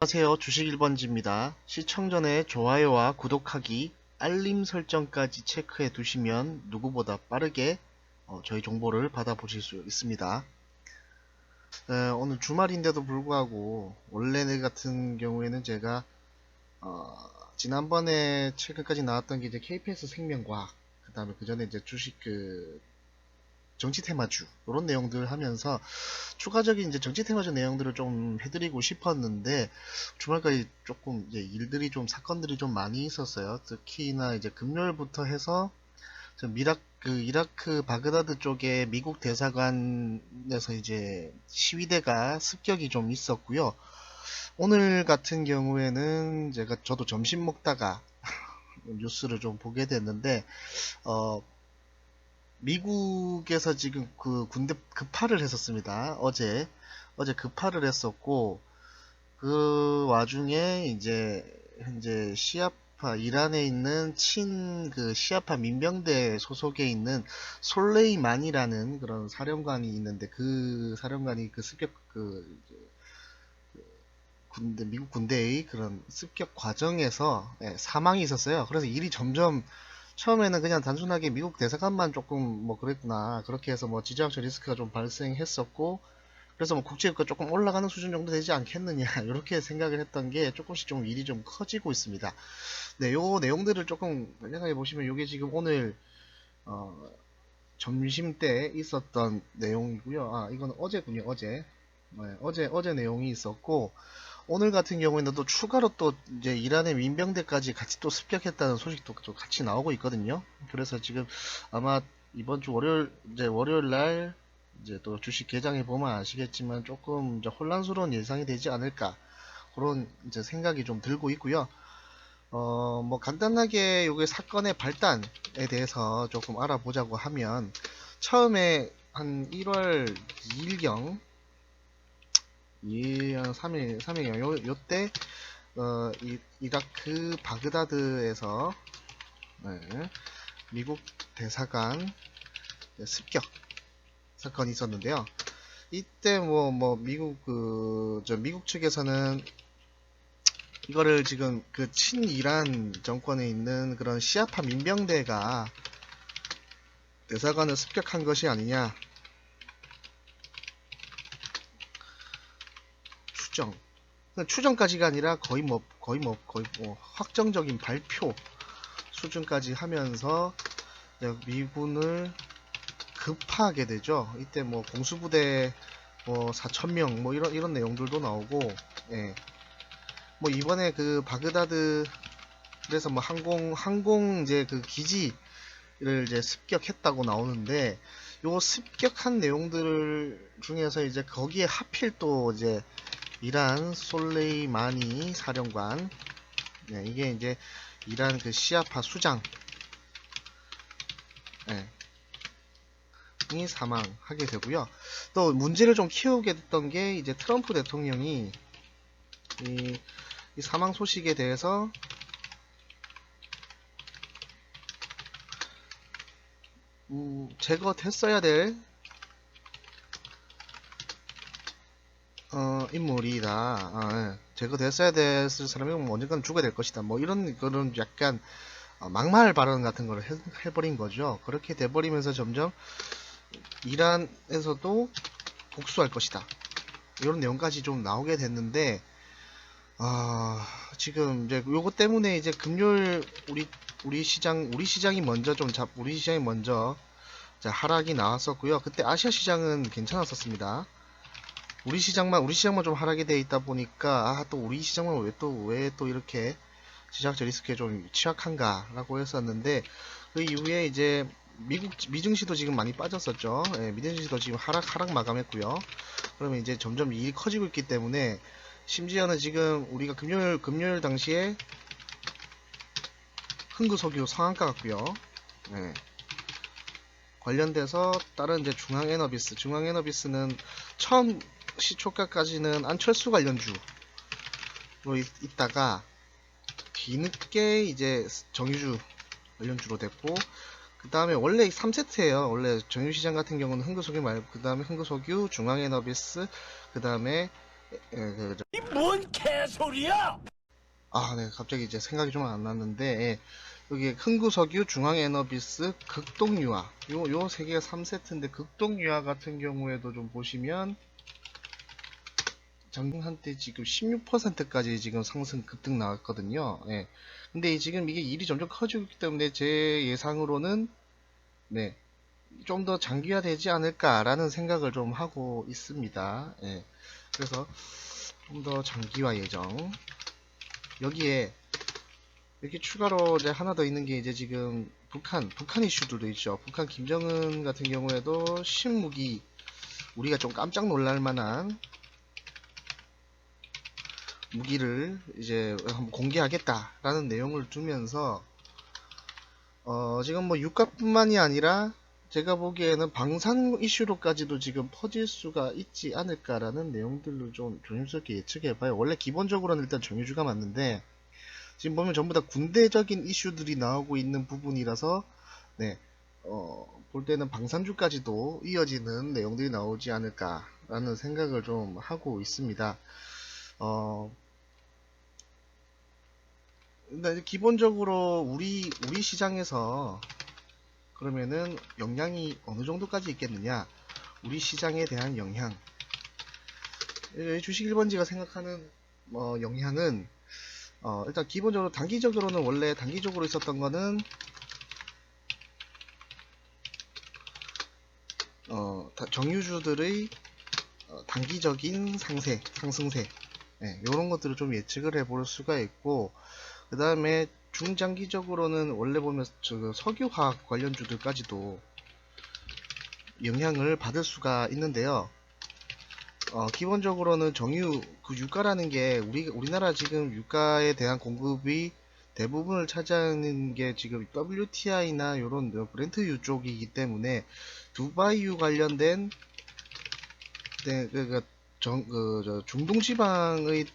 안녕하세요. 주식 1번지입니다. 시청 전에 좋아요와 구독하기, 알림 설정까지 체크해 두시면 누구보다 빠르게 저희 정보를 받아보실 수 있습니다. 오늘 주말인데도 불구하고 원래 같은 경우에는 제가 지난번에 최근까지 나왔던 게 이제 KPS 생명과학, 그 다음에 그 전에 이제 주식 정치 테마주 이런 내용들 하면서 추가적인 이제 정치 테마주 내용들을 좀 해드리고 싶었는데 주말까지 조금 이제 일들이 좀 사건들이 좀 많이 있었어요. 특히나 이제 금요일부터 해서 이라크 바그다드 쪽에 미국 대사관에서 이제 시위대가 습격이 좀 있었고요. 오늘 같은 경우에는 저도 점심 먹다가 뉴스를 좀 보게 됐는데 미국에서 지금 그 군대 급파를 했었습니다. 어제 급파를 했었고, 그 와중에 이제 현재 시아파 이란에 있는 그 시아파 민병대 소속에 있는 솔레이만이라는 그런 사령관이 있는데, 그 사령관이 그 습격 미국 군대의 그런 습격 과정에서 사망이 있었어요. 그래서 일이 점점 처음에는 그냥 단순하게 미국 대사관만 조금 뭐 그랬구나, 그렇게 해서 뭐 지정학적 리스크가 좀 발생했었고, 그래서 뭐 국제유가 조금 올라가는 수준 정도 되지 않겠느냐 이렇게 생각을 했던 게 조금씩 좀 일이 좀 커지고 있습니다. 네, 요 내용들을 조금 생각해 보시면 요게 지금 오늘 어, 점심 때 있었던 내용이고요. 이건 어제군요. 어제. 네, 어제 내용이 있었고, 오늘 같은 경우에는 또 추가로 또 이제 이란의 민병대까지 같이 또 습격했다는 소식도 또 같이 나오고 있거든요. 그래서 지금 아마 이번 주 월요일 날 이제 또 주식 개장해 보면 아시겠지만 조금 이제 혼란스러운 예상이 되지 않을까, 그런 이제 생각이 좀 들고 있고요. 뭐 간단하게 요게 사건의 발단에 대해서 조금 알아보자고 하면, 처음에 한 1월 2일경, 2일, 3일경, 요때, 이라크 바그다드에서, 네, 미국 대사관 습격 사건이 있었는데요. 이때 미국 측에서는 이거를 지금 그 친이란 정권에 있는 그런 시아파 민병대가 대사관을 습격한 것이 아니냐, 추정까지가 아니라 거의 뭐 확정적인 발표 수준까지 하면서 미군을 급파하게 되죠. 이때 뭐 공수부대 뭐 4,000명 뭐 이런 내용들도 나오고, 예. 뭐 이번에 그 바그다드, 그래서 뭐 항공 이제 그 기지를 이제 습격했다고 나오는데, 요 습격한 내용들 중에서 이제 거기에 하필 또 이제 이란 솔레이마니 사령관, 네, 이게 이제 이란 그 시아파 수장, 네, 이 사망하게 되고요. 또 문제를 좀 키우게 됐던 게 이제 트럼프 대통령이 이 사망 소식에 대해서 제거됐어야 될 인물이다. 예. 제거됐어야 됐을 사람이 언젠가는 죽어야 될 것이다. 뭐 이런 그런 약간 막말 발언 같은 걸 해버린 거죠. 그렇게 돼버리면서 점점 이란에서도 복수할 것이다, 이런 내용까지 좀 나오게 됐는데, 지금 이제 요거 때문에 이제 금요일 우리 시장이 먼저 하락이 나왔었고요. 그때 아시아 시장은 괜찮았었습니다. 우리 시장만 좀 하락이 돼 있다 보니까, 또 우리 시장만 왜 또 이렇게 지정학적 리스크에 좀 취약한가라고 했었는데, 그 이후에 이제 미증시도 지금 많이 빠졌었죠. 예, 미증시도 지금 하락 마감했고요. 그러면 이제 점점 일이 커지고 있기 때문에, 심지어는 지금 우리가 금요일 당시에 흥구석유 상한가 같고요. 예, 관련돼서 다른 이제 중앙에너비스는 처음 시초가까지는 안철수 관련주로 있다가 뒤늦게 이제 정유주 관련주로 됐고, 그 다음에 원래 3세트예요. 원래 정유시장 같은 경우는 흥구석유 말고, 그 다음에 흥구석유, 중앙에너비스, 그 다음에 이 뭔 개소리야! 아, 네, 갑자기 이제 생각이 좀 안 났는데, 예, 여기 흥구석유, 중앙에너비스, 극동유화, 요 세 개가 3세트인데, 극동유화 같은 경우에도 좀 보시면, 작년 한때 지금 16%까지 지금 상승 급등 나왔거든요. 예. 근데 지금 이게 일이 점점 커지고 있기 때문에 제 예상으로는, 네, 좀 더 장기화되지 않을까라는 생각을 좀 하고 있습니다. 예. 그래서 좀 더 장기화 예정. 여기에 이렇게 추가로 이제 하나 더 있는 게 이제 지금 북한 이슈들도 있죠. 북한 김정은 같은 경우에도 신무기, 우리가 좀 깜짝 놀랄 만한 무기를 이제 한번 공개하겠다라는 내용을 두면서 지금 뭐 유가뿐만이 아니라 제가 보기에는 방산 이슈로까지도 지금 퍼질 수가 있지 않을까라는 내용들로 좀 조심스럽게 예측해봐요. 원래 기본적으로는 일단 정유주가 맞는데 지금 보면 전부 다 군대적인 이슈들이 나오고 있는 부분이라서, 네, 볼 때는 방산주까지도 이어지는 내용들이 나오지 않을까라는 생각을 좀 하고 있습니다. 근데 기본적으로 우리 시장에서 그러면은 영향이 어느 정도까지 있겠느냐? 우리 시장에 대한 영향. 주식 1번지가 생각하는 영향은 일단 기본적으로 단기적으로는 원래 단기적으로 있었던 거는 정유주들의 단기적인 상승세, 이런 것들을 좀 예측을 해볼 수가 있고, 그 다음에 중장기적으로는 원래 보면 석유화학 관련주들까지도 영향을 받을 수가 있는데요. 기본적으로는 그 유가라는 게 우리나라 지금 유가에 대한 공급이 대부분을 차지하는 게 지금 WTI나 이런 브렌트유 쪽이기 때문에 두바이유 관련된, 네, 중동 지방의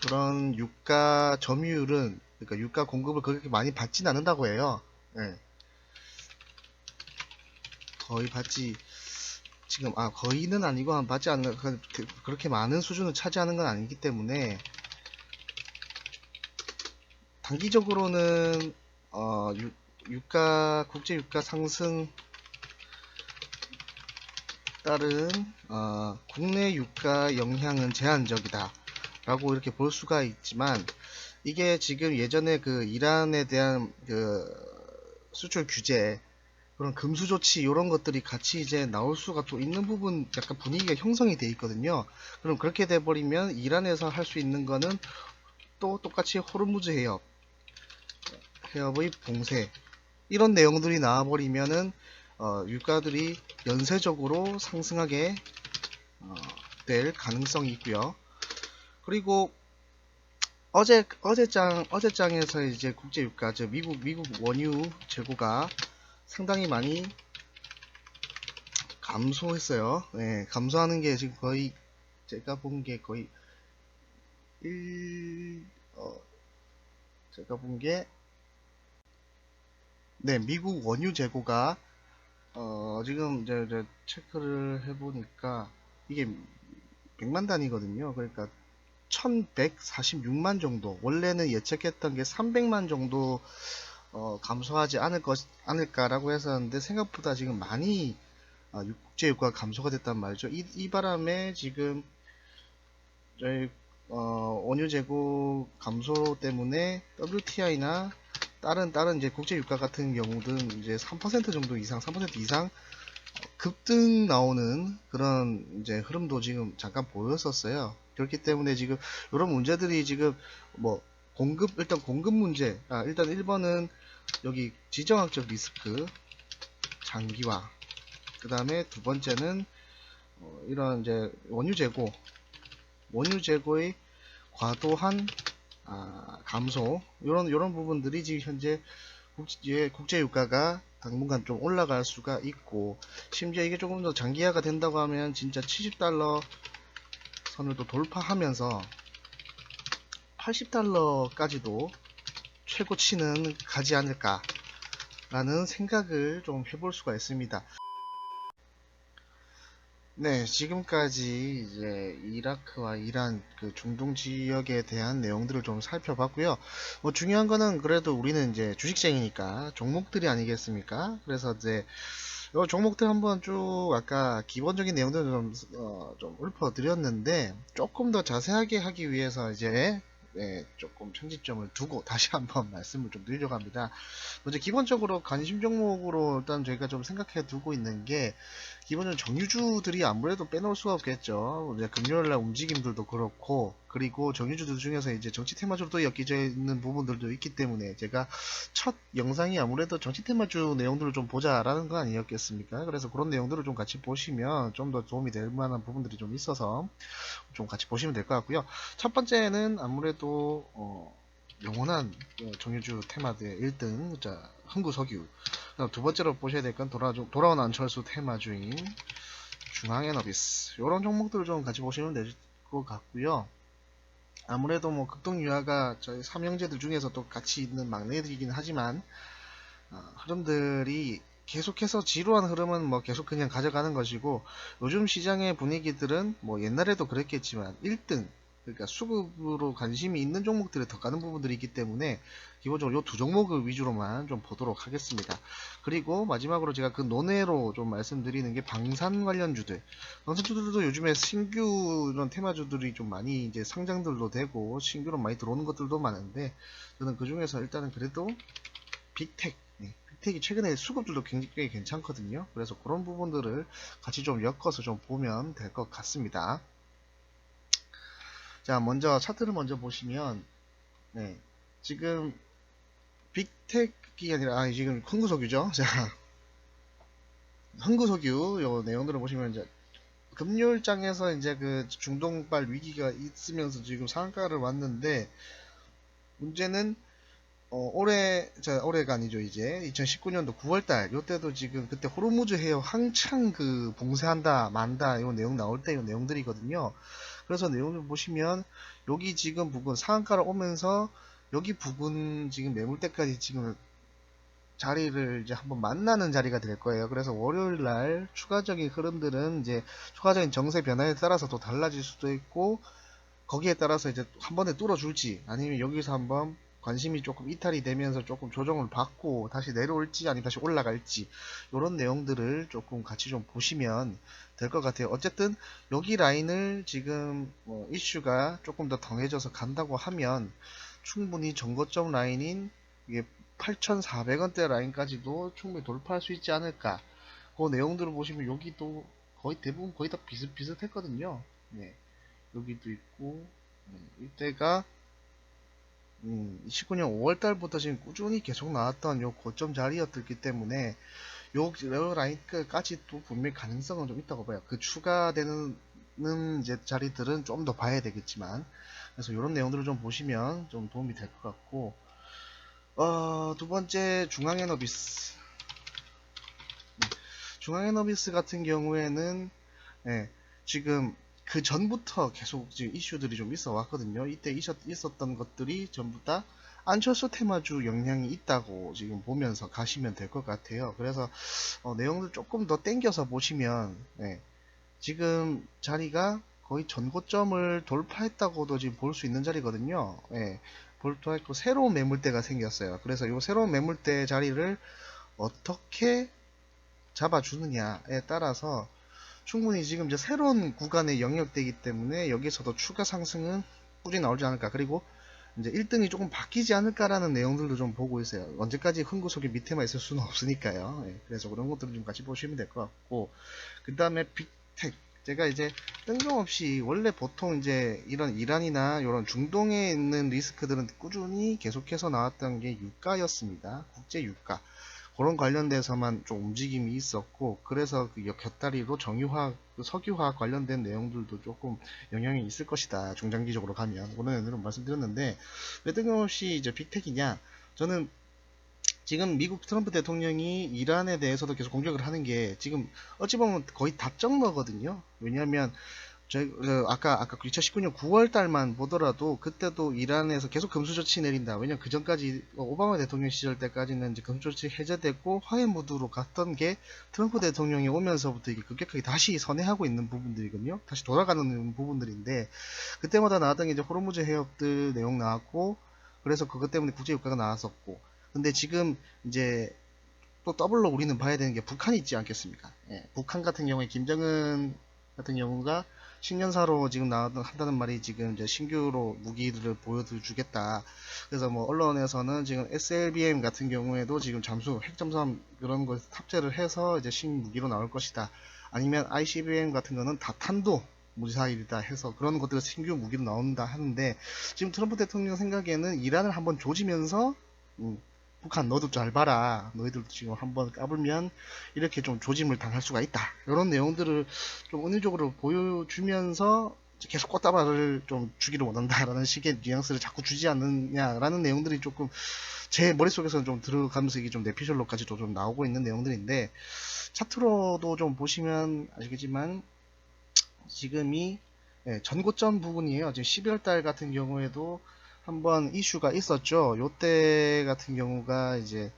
그런 유가 점유율은, 그러니까 유가 공급을 그렇게 많이 받진 않는다고 해요. 예, 거의 받지, 지금 거의는 아니고 한 받지 않는, 그렇게 많은 수준을 차지하는 건 아니기 때문에 단기적으로는 국제 유가 상승 따른 국내 유가 영향은 제한적이다 라고 이렇게 볼 수가 있지만, 이게 지금 예전에 그 이란에 대한 그 수출 규제, 그런 금수 조치 이런 것들이 같이 이제 나올 수가 또 있는 부분, 약간 분위기가 형성이 돼 있거든요. 그럼 그렇게 돼 버리면 이란에서 할 수 있는 거는 또 똑같이 호르무즈 해협의 봉쇄, 이런 내용들이 나와 버리면은 유가들이 연쇄적으로 상승하게 될 가능성이 있고요. 그리고 어제장에서 이제 국제 유가, 즉 미국 원유 재고가 상당히 많이 감소했어요. 네, 감소하는 게 지금 거의, 제가 본 게 거의 1, 제가 본 게, 네, 미국 원유 재고가, 지금 이제 체크를 해보니까 이게 100만 단위거든요. 그러니까 1146만 정도, 원래는 예측했던 게 300만 정도 감소하지 않을까라고 했었는데, 생각보다 지금 많이 국제 유가가 감소가 됐단 말이죠. 이 바람에 지금 저희 원유 재고 감소 때문에 WTI나 다른 이제 국제 유가 같은 경우는 이제 3% 정도 이상, 3% 이상 급등 나오는 그런 이제 흐름도 지금 잠깐 보였었어요. 그렇기 때문에 지금 이런 문제들이 지금 뭐 일단 공급 문제, 일단 1번은 여기 지정학적 리스크 장기화, 그 다음에 두 번째는 이런 이제 원유 재고의 과도한 감소, 이런 부분들이 지금 현재 국제 유가가 당분간 좀 올라갈 수가 있고, 심지어 이게 조금 더 장기화가 된다고 하면 진짜 70달러 선을 또 돌파하면서 80달러까지도 최고치는 가지 않을까 라는 생각을 좀 해볼 수가 있습니다. 네, 지금까지 이제 이라크와 이란 그 중동 지역에 대한 내용들을 좀 살펴봤고요. 뭐 중요한 거는 그래도 우리는 이제 주식쟁이니까 종목들이 아니겠습니까? 그래서 이제 요 종목들 한번 쭉 아까 기본적인 내용들을 좀 읊어드렸는데 조금 더 자세하게 하기 위해서 이제 조금 편집점을 두고 다시 한번 말씀을 좀 드리려고 합니다. 먼저 기본적으로 관심 종목으로 일단 저희가 좀 생각해 두고 있는 게 기본적으로 정유주들이 아무래도 빼놓을 수가 없겠죠. 이제 금요일날 움직임들도 그렇고 그리고 정유주들 중에서 이제 정치 테마주로 엮여져 있는 부분들도 있기 때문에 제가 첫 영상이 아무래도 정치 테마주 내용들을 좀 보자라는 거 아니었겠습니까? 그래서 그런 내용들을 좀 같이 보시면 좀 더 도움이 될 만한 부분들이 좀 있어서 좀 같이 보시면 될 것 같고요. 첫 번째는 아무래도 영원한 정유주 테마드의 1등 자 흥구석유. 두 번째로 보셔야 될 건 돌아온 안철수 테마주인 중앙에너비스. 이런 종목들을 좀 같이 보시면 될 것 같고요. 아무래도 뭐 극동유화가 저희 삼형제들 중에서 또 같이 있는 막내들이긴 하지만 흐름들이 계속해서 지루한 흐름은 뭐 계속 그냥 가져가는 것이고 요즘 시장의 분위기들은 뭐 옛날에도 그랬겠지만 1등 그러니까 수급으로 관심이 있는 종목들에 더 가는 부분들이 있기 때문에 기본적으로 이 두 종목을 위주로만 좀 보도록 하겠습니다. 그리고 마지막으로 제가 그 논외로 좀 말씀드리는 게 방산 관련주들. 방산주들도 요즘에 신규 이런 테마주들이 좀 많이 이제 상장들도 되고 신규로 많이 들어오는 것들도 많은데 저는 그 중에서 일단은 그래도 빅텍 빅텍이 최근에 수급들도 굉장히 괜찮거든요. 그래서 그런 부분들을 같이 좀 엮어서 좀 보면 될 것 같습니다. 자, 먼저 차트를 먼저 보시면 네, 지금 빅텍이 아니라 지금 흥구석유죠. 자, 흥구석유 요 내용들을 보시면 이제 금요일장에서 이제 그 중동발 위기가 있으면서 지금 상한가를 왔는데 문제는 올해가 아니죠, 이제. 2019년도 9월달, 요때도 지금, 그때 호르무즈 해협 한창 그 봉쇄한다, 만다, 요 내용 나올 때 요 내용들이거든요. 그래서 내용을 보시면, 여기 지금 부근, 상한가를 오면서, 여기 부근 지금 매물대까지 지금 자리를 이제 한번 만나는 자리가 될 거예요. 그래서 월요일 날 추가적인 흐름들은 이제 추가적인 정세 변화에 따라서 또 달라질 수도 있고, 거기에 따라서 이제 한 번에 뚫어줄지 아니면 여기서 한번 관심이 조금 이탈이 되면서 조금 조정을 받고 다시 내려올지 아니면 다시 올라갈지 이런 내용들을 조금 같이 좀 보시면 될 것 같아요. 어쨌든 여기 라인을 지금 이슈가 조금 더 덩해져서 간다고 하면 충분히 전고점 라인인 이게 8,400원대 라인까지도 충분히 돌파할 수 있지 않을까. 그 내용들을 보시면 여기도 거의 대부분 거의 다 비슷비슷했거든요. 네. 여기도 있고 이때가 19년 5월달부터 지금 꾸준히 계속 나왔던 요 고점 자리였기 때문에 요 라인까지 또 분명히 가능성은 좀 있다고 봐요. 그 추가되는 이제 자리들은 좀 더 봐야 되겠지만 그래서 이런 내용들을 좀 보시면 좀 도움이 될 것 같고 두 번째 중앙에너비스 중앙에너비스 같은 경우에는 예, 지금 그 전부터 계속 지금 이슈들이 좀 있어 왔거든요. 이때 있었던 것들이 전부 다 안철수 테마주 영향이 있다고 지금 보면서 가시면 될 것 같아요. 그래서 내용을 조금 더 땡겨서 보시면 지금 자리가 거의 전고점을 돌파했다고도 지금 볼 수 있는 자리거든요. 돌파했고 새로운 매물대가 생겼어요. 그래서 이 새로운 매물대 자리를 어떻게 잡아주느냐에 따라서 충분히 지금 이제 새로운 구간의 영역대이기 때문에 여기서도 추가 상승은 꾸준히 나오지 않을까. 그리고 이제 1등이 조금 바뀌지 않을까라는 내용들도 좀 보고 있어요. 언제까지 흥구석이 밑에만 있을 수는 없으니까요. 그래서 그런 것들을 좀 같이 보시면 될 것 같고, 그 다음에 빅텍. 제가 이제 뜬금없이 원래 보통 이제 이런 이란이나 이런 중동에 있는 리스크들은 꾸준히 계속해서 나왔던 게 유가였습니다. 국제 유가. 그런 관련돼서만 좀 움직임이 있었고 그래서 그 곁다리로 정유화, 그 석유화 관련된 내용들도 조금 영향이 있을 것이다. 중장기적으로 가면 오늘은 말씀드렸는데 왜 뜬금없이 이제 빅텍이냐? 저는 지금 미국 트럼프 대통령이 이란에 대해서도 계속 공격을 하는 게 지금 어찌 보면 거의 답정너거든요. 왜냐하면 아까 2019년 9월 달만 보더라도 그때도 이란에서 계속 금수조치 내린다. 왜냐면 그 전까지 오바마 대통령 시절 때까지는 이제 금수조치 해제됐고 화해 모드로 갔던 게 트럼프 대통령이 오면서부터 이게 급격하게 다시 선회하고 있는 부분들이거든요. 다시 돌아가는 부분들인데 그때마다 나왔던 게 이제 호르무즈 해협들 내용 나왔고 그래서 그것 때문에 국제유가가 나왔었고 근데 지금 이제 또 더블로 우리는 봐야 되는 게 북한이 있지 않겠습니까? 예, 북한 같은 경우에 김정은 같은 경우가 신년사로 지금 한다는 말이 지금 이제 신규로 무기들을 보여주겠다. 그래서 뭐 언론에서는 지금 SLBM 같은 경우에도 지금 잠수 핵잠수함 이런 걸 탑재를 해서 이제 신무기로 나올 것이다. 아니면 ICBM 같은 거는 다탄도 무사일이다 해서 그런 것들을 신규 무기로 나온다 하는데 지금 트럼프 대통령 생각에는 이란을 한번 조지면서 북한 너도 잘 봐라. 너희들도 지금 한번 까불면 이렇게 좀 조짐을 당할 수가 있다. 이런 내용들을 좀 은유적으로 보여주면서 계속 꽃다발을 좀 주기를 원한다라는 식의 뉘앙스를 자꾸 주지 않느냐라는 내용들이 조금 제 머릿속에서는 좀 들어가면서 이게 좀 내피셜로까지도 좀 나오고 있는 내용들인데 차트로도 좀 보시면 아시겠지만 지금이 전고점 부분이에요. 지금 12월 달 같은 경우에도 한번 이슈가 있었죠. 요때 같은 경우가 이제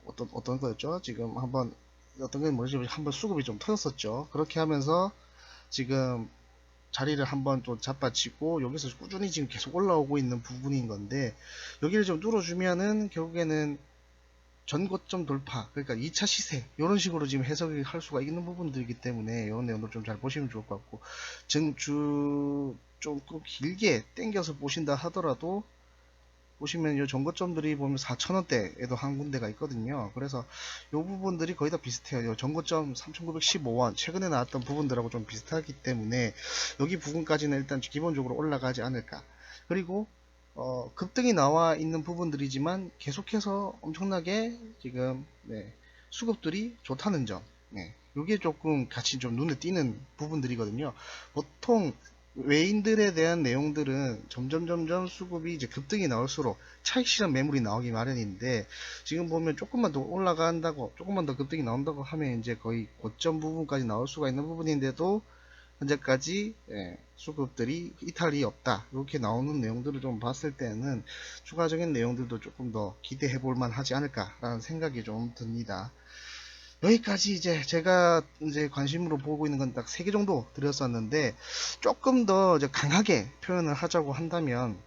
어떤 거였죠? 지금 한번 어떤 게 뭐지? 한번 수급이 좀 터졌었죠. 그렇게 하면서 지금 자리를 한번 또 잡아치고 여기서 꾸준히 지금 계속 올라오고 있는 부분인 건데 여기를 좀 뚫어주면은 결국에는 전고점 돌파, 그러니까 2차 시세 이런 식으로 지금 해석을 할 수가 있는 부분들이기 때문에 이런 내용도 좀 잘 보시면 좋을 것 같고 증주 조금 길게 땡겨서 보신다 하더라도 보시면 이 전고점들이 보면 4,000원대에도 한 군데가 있거든요. 그래서 이 부분들이 거의 다 비슷해요. 이 전고점 3,915원 최근에 나왔던 부분들하고 좀 비슷하기 때문에 여기 부분까지는 일단 기본적으로 올라가지 않을까. 그리고 급등이 나와 있는 부분들이지만 계속해서 엄청나게 지금 수급들이 좋다는 점. 이게 조금 같이 좀 눈에 띄는 부분들이거든요. 보통 외인들에 대한 내용들은 점점 수급이 이제 급등이 나올수록 차익 실현 매물이 나오기 마련인데 지금 보면 조금만 더 올라간다고 조금만 더 급등이 나온다고 하면 이제 거의 고점 부분까지 나올 수가 있는 부분인데도 현재까지 수급들이 이탈이 없다 이렇게 나오는 내용들을 좀 봤을 때는 추가적인 내용들도 조금 더 기대해 볼 만하지 않을까 라는 생각이 좀 듭니다. 여기까지 이제 제가 이제 관심으로 보고 있는 건 딱 3개 정도 드렸었는데 조금 더 이제 강하게 표현을 하자고 한다면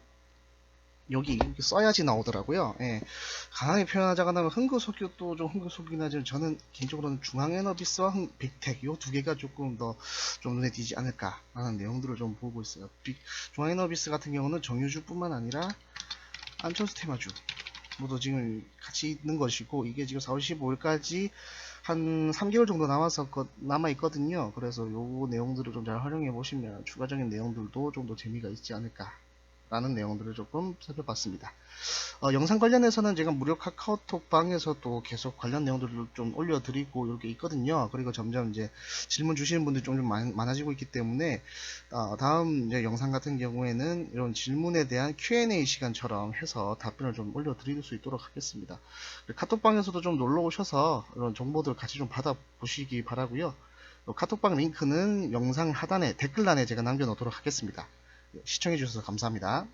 여기 이렇게 써야지 나오더라고요. 강하게 표현하자고 한다면 흥그석유도 좀 흥그석유긴 하지만 저는 개인적으로는 중앙에너비스와 빅텍 이 두 개가 조금 더 좀 눈에 띄지 않을까 라는 내용들을 좀 보고 있어요. 중앙에너비스 같은 경우는 정유주뿐만 아니라 안천스테마주 모두 지금 같이 있는 것이고 이게 지금 4월 15일까지 한 3개월 정도 남아 있거든요. 그래서 요 내용들을 좀 잘 활용해 보시면 추가적인 내용들도 좀 더 재미가 있지 않을까 라는 내용들을 조금 살펴봤습니다. 영상 관련해서는 제가 무료 카카오톡 방에서도 계속 관련 내용들을 좀 올려드리고 이렇게 있거든요. 그리고 점점 이제 질문 주시는 분들이 좀 많아지고 있기 때문에 다음 이제 영상 같은 경우에는 이런 질문에 대한 Q&A 시간처럼 해서 답변을 좀 올려드릴 수 있도록 하겠습니다. 카톡방에서도 좀 놀러 오셔서 이런 정보들 같이 좀 받아보시기 바라고요. 카톡방 링크는 영상 하단에 댓글란에 제가 남겨놓도록 하겠습니다. 시청해주셔서 감사합니다.